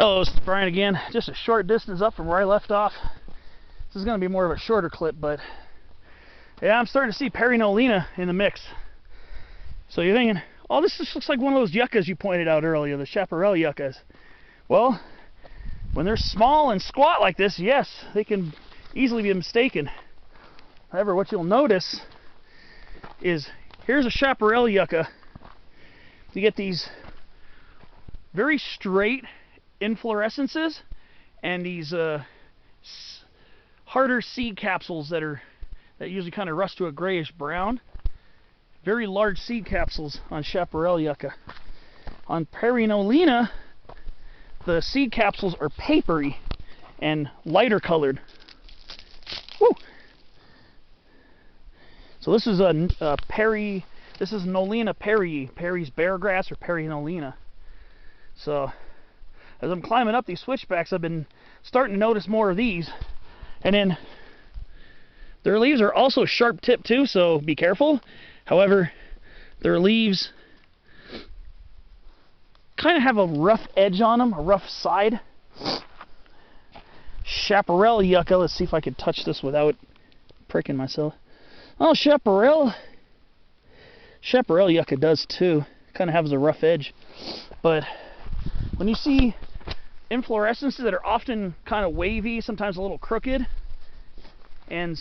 Hello, this is Brian again. Just a short distance up from where I left off. This is going to be more of a shorter clip, but yeah, I'm starting to see Parry Nolinas in the mix. So you're thinking, oh, this just looks like one of those yuccas you pointed out earlier, the Chaparral yuccas. Well, when they're small and squat like this, yes, they can easily be mistaken. However, what you'll notice is here's a Chaparral yucca. You get these very straight inflorescences and these harder seed capsules that usually kind of rust to a grayish brown. Very large seed capsules on Chaparral yucca. On Parry Nolinas, the seed capsules are papery and lighter colored. Woo! So this is a Parry. This is Nolina parryi, Parry's beargrass or Parry Nolinas. So as I'm climbing up these switchbacks, I've been starting to notice more of these. And then their leaves are also sharp tipped too, so be careful. However, their leaves kind of have a rough edge on them, a rough side. Chaparral yucca, let's see if I can touch this without pricking myself. Oh, Chaparral yucca does too. Kind of has a rough edge. But when you see inflorescences that are often kind of wavy, sometimes a little crooked, and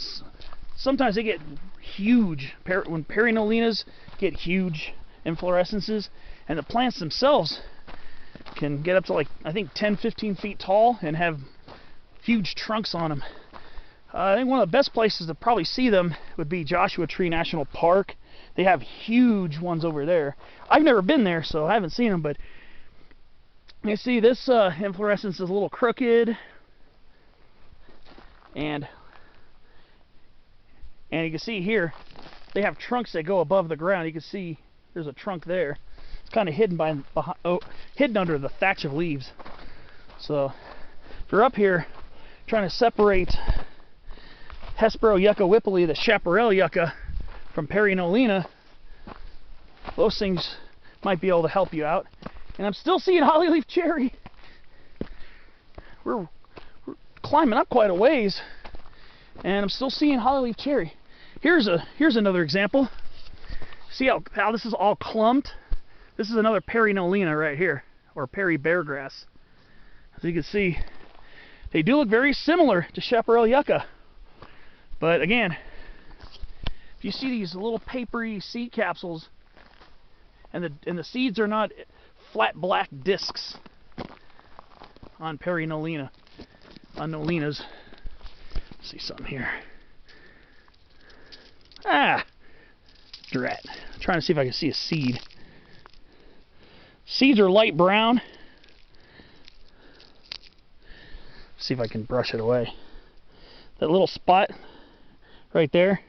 sometimes they get huge. When Parry Nolinas get huge inflorescences, and the plants themselves can get up to, like, I think 10-15 feet tall and have huge trunks on them. I think one of the best places to probably see them would be Joshua Tree National Park. They have huge ones over there. I've never been there, so I haven't seen them, but you see this inflorescence is a little crooked, and you can see here they have trunks that go above the ground. You can see there's a trunk there. It's kind of hidden hidden under the thatch of leaves. So if you're up here trying to separate Hespero yucca whippley, the Chaparral yucca, from Parry Nolinas, those things might be able to help you out. And I'm still seeing Hollyleaf Cherry. We're climbing up quite a ways, and I'm still seeing Hollyleaf Cherry. Here's another example. See how this is all clumped? This is another Parry Nolinas right here, or Parry beargrass. As you can see, they do look very similar to Chaparral yucca. But again, if you see these little papery seed capsules, and the seeds are not flat black discs on Parry Nolinas, on Nolinas. Let's see something here. Ah, drat. I'm trying to see if I can see a seed. Seeds are light brown. See if I can brush it away. That little spot right there,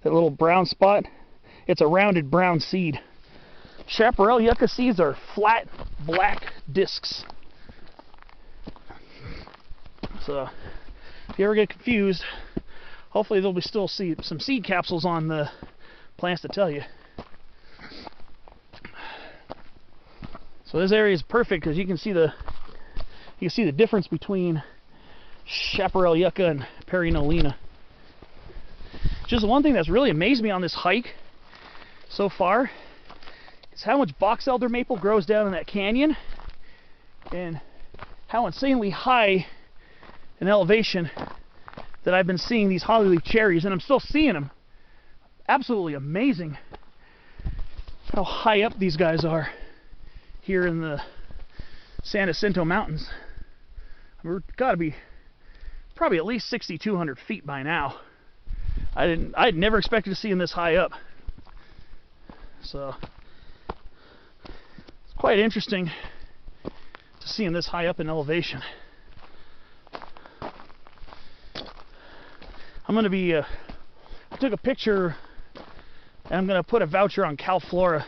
that little brown spot, it's a rounded brown seed. Chaparral yucca seeds are flat black discs. So if you ever get confused, hopefully there'll be still some seed capsules on the plants to tell you. So this area is perfect because you can see the difference between Chaparral yucca and Parry Nolinas. Just one thing that's really amazed me on this hike so far is how much box elder maple grows down in that canyon, and how insanely high in elevation that I've been seeing these Hollyleaf cherries, and I'm still seeing them. Absolutely amazing how high up these guys are here in the San Jacinto Mountains. We've got to be probably at least 6,200 feet by now. I'd never expected to see them this high up. So it's quite interesting to see them this high up in elevation. I'm going to be, I took a picture, and I'm going to put a voucher on CalFlora,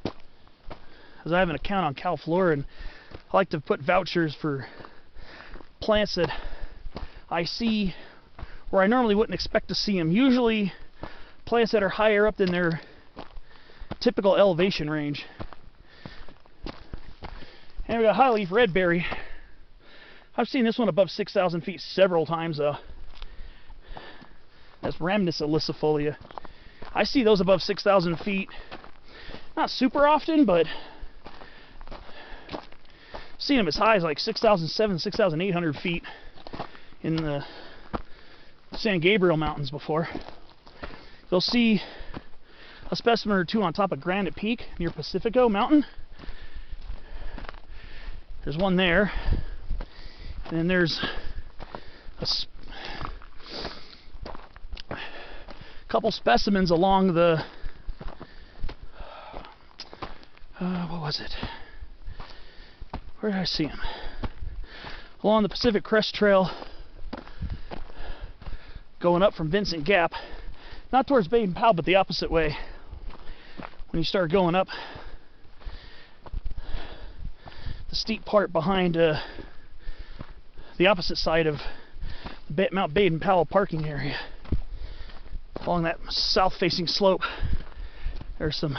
because I have an account on CalFlora, and I like to put vouchers for plants that I see where I normally wouldn't expect to see them. Usually plants that are higher up than their typical elevation range. And we got Hollyleaf redberry. I've seen this one above 6,000 feet several times though. That's Rhamnus ilicifolia. I see those above 6,000 feet. Not super often, but I've seen them as high as like 6,700, 6,800 feet in the San Gabriel Mountains before. You'll see a specimen or two on top of Granite Peak near Pacifico Mountain. There's one there, and then there's a couple specimens along the what was it? Where did I see them? Along the Pacific Crest Trail, going up from Vincent Gap, not towards Powell, but the opposite way. When you start going up the steep part behind the opposite side of Mount Baden-Powell parking area, along that south-facing slope, there's some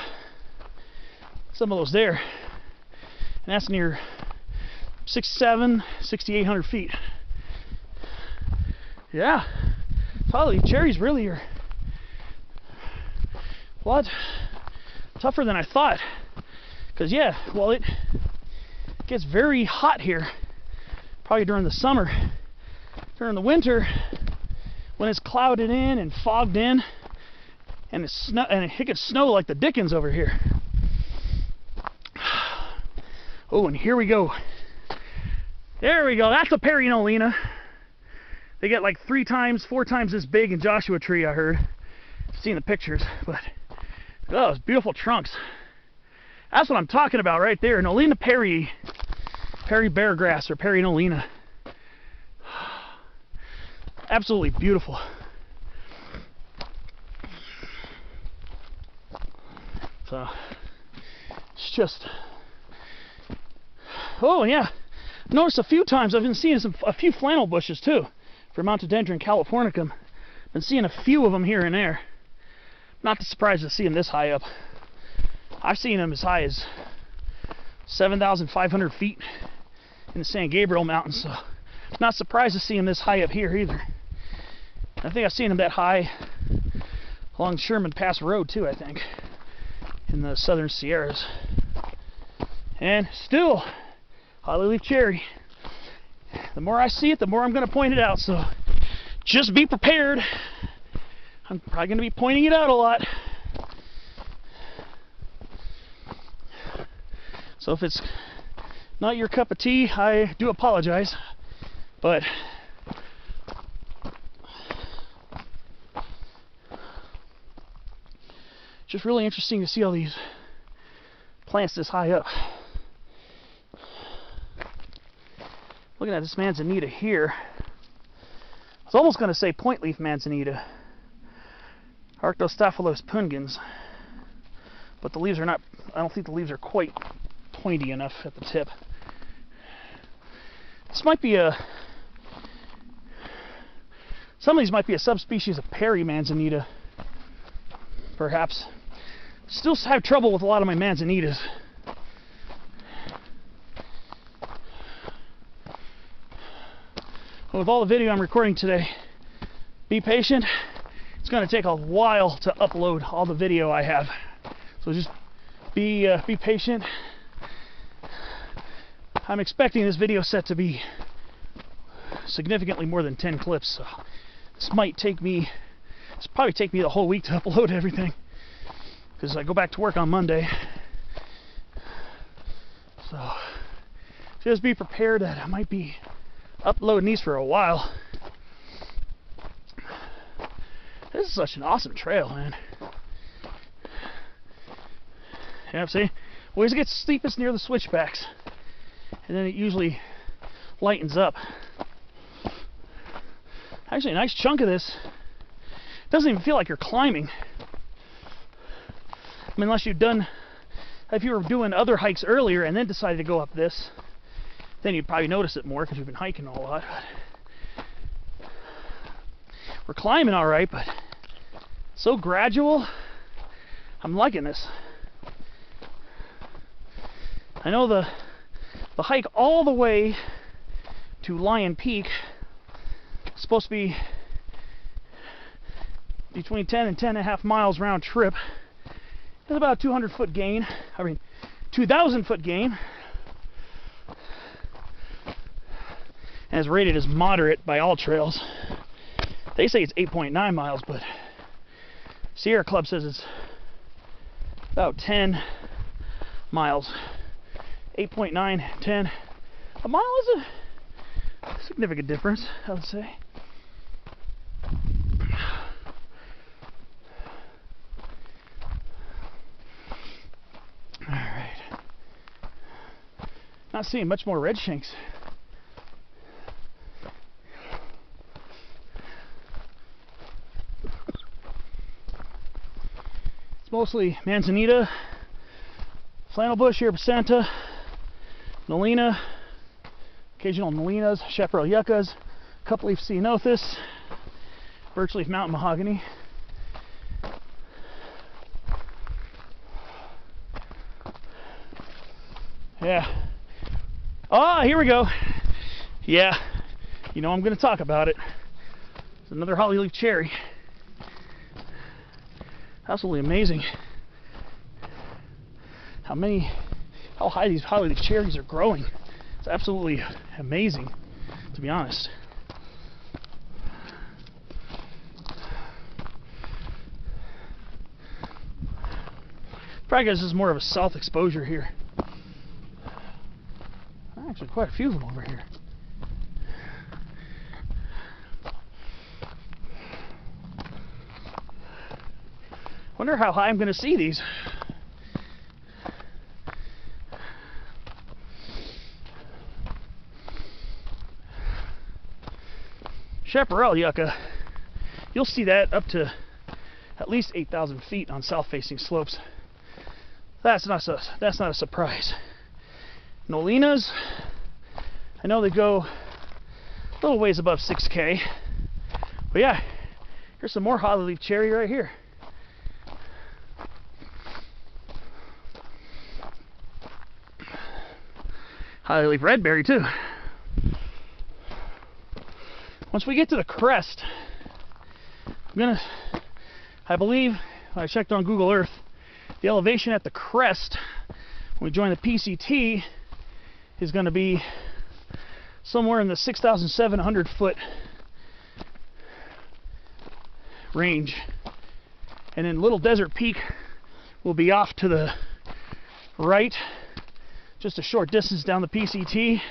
of those there, and that's near 6,800 feet. Yeah, Hollyleaf cherries really are a lot tougher than I thought. Because yeah, well, it gets very hot here, probably during the summer. During the winter, when it's clouded in and fogged in, and it can snow like the dickens over here. Oh, and here we go. There we go. That's a Parry Nolina. They get like 3 times, 4 times this big in Joshua Tree, I heard. I've seen the pictures, but oh, those beautiful trunks. That's what I'm talking about right there. Nolina parryi, Parry beargrass, or Parry Nolina. Absolutely beautiful. So it's just, oh yeah, noticed a few times I've been seeing a few flannel bushes too for Montodendron californicum. Been seeing a few of them here and there. Not surprised to see them this high up. I've seen them as high as 7,500 feet in the San Gabriel Mountains, so not surprised to see them this high up here either. I think I've seen them that high along Sherman Pass Road too, I think, in the southern Sierras. And still, Hollyleaf cherry. The more I see it, the more I'm going to point it out, so just be prepared. I'm probably going to be pointing it out a lot. So if it's not your cup of tea, I do apologize. But just really interesting to see all these plants this high up. Looking at this manzanita here, I was almost going to say pointleaf manzanita, Arctostaphylos pungens, but the leaves are not, I don't think the leaves are quite pointy enough at the tip. This might be some of these might be a subspecies of Parry manzanita, perhaps. Still have trouble with a lot of my manzanitas. With all the video I'm recording today, be patient. It's going to take a while to upload all the video I have, so just be patient. I'm expecting this video set to be significantly more than 10 clips, so this probably take me the whole week to upload everything, because I go back to work on Monday. So just be prepared that I might be uploading these for a while. This is such an awesome trail, man. Yeah, see? Always gets steepest near the switchbacks, and then it usually lightens up. Actually, a nice chunk of this doesn't even feel like you're climbing. I mean, unless if you were doing other hikes earlier and then decided to go up this, then you'd probably notice it more because you've been hiking a lot. We're climbing all right, but so gradual. I'm liking this. I know the The hike all the way to Lion Peak is supposed to be between 10 and 10.5 miles round trip. It's about a 200-foot gain. I mean, 2,000-foot gain. And is rated as moderate by all trails. They say it's 8.9 miles, but Sierra Club says it's about 10 miles. 8.9, 10. A mile is a significant difference, I would say. Alright. Not seeing much more redshanks. It's mostly manzanita, flannel bush, yerba santa, Nolina, occasional Nolinas, chaparral yuccas, couple-leaf ceanothus, birchleaf mountain mahogany. Yeah. Ah, here we go. Yeah. You know I'm going to talk about it. It's another Hollyleaf Cherry. Absolutely amazing how high these Hollyleaf cherries are growing. It's absolutely amazing, to be honest. Probably because this is more of a south exposure here. Actually, quite a few of them over here. Wonder how high I'm going to see these. Chaparral yucca, you'll see that up to at least 8,000 feet on south-facing slopes. That's not a surprise. Nolinas, I know they go a little ways above 6K, but yeah, here's some more Hollyleaf Cherry right here. Hollyleaf Redberry too. Once we get to the crest, I believe, when I checked on Google Earth, the elevation at the crest, when we join the PCT, is going to be somewhere in the 6,700 foot range. And then Little Desert Peak will be off to the right, just a short distance down the PCT.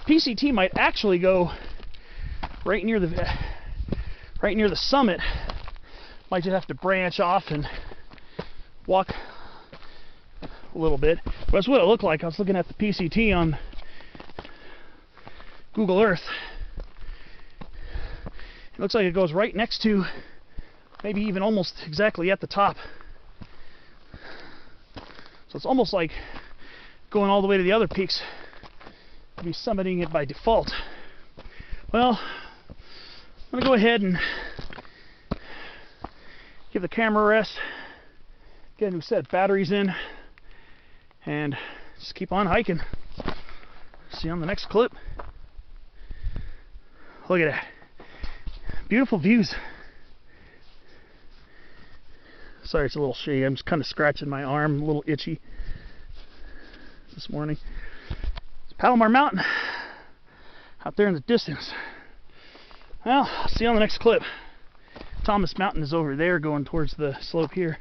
PCT might actually go right near the summit. Might just have to branch off and walk a little bit. But that's what it looked like. I was looking at the PCT on Google Earth. It looks like it goes right next to, maybe even almost exactly at the top. So it's almost like going all the way to the other peaks to be summiting it by default. Well, I'm going to go ahead and give the camera a rest, get a new set of batteries in, and just keep on hiking. See you on the next clip. Look at that. Beautiful views. Sorry, it's a little shady. I'm just kind of scratching my arm, a little itchy this morning. It's Palomar Mountain out there in the distance. Well, I'll see you on the next clip. Thomas Mountain is over there going towards the slope here.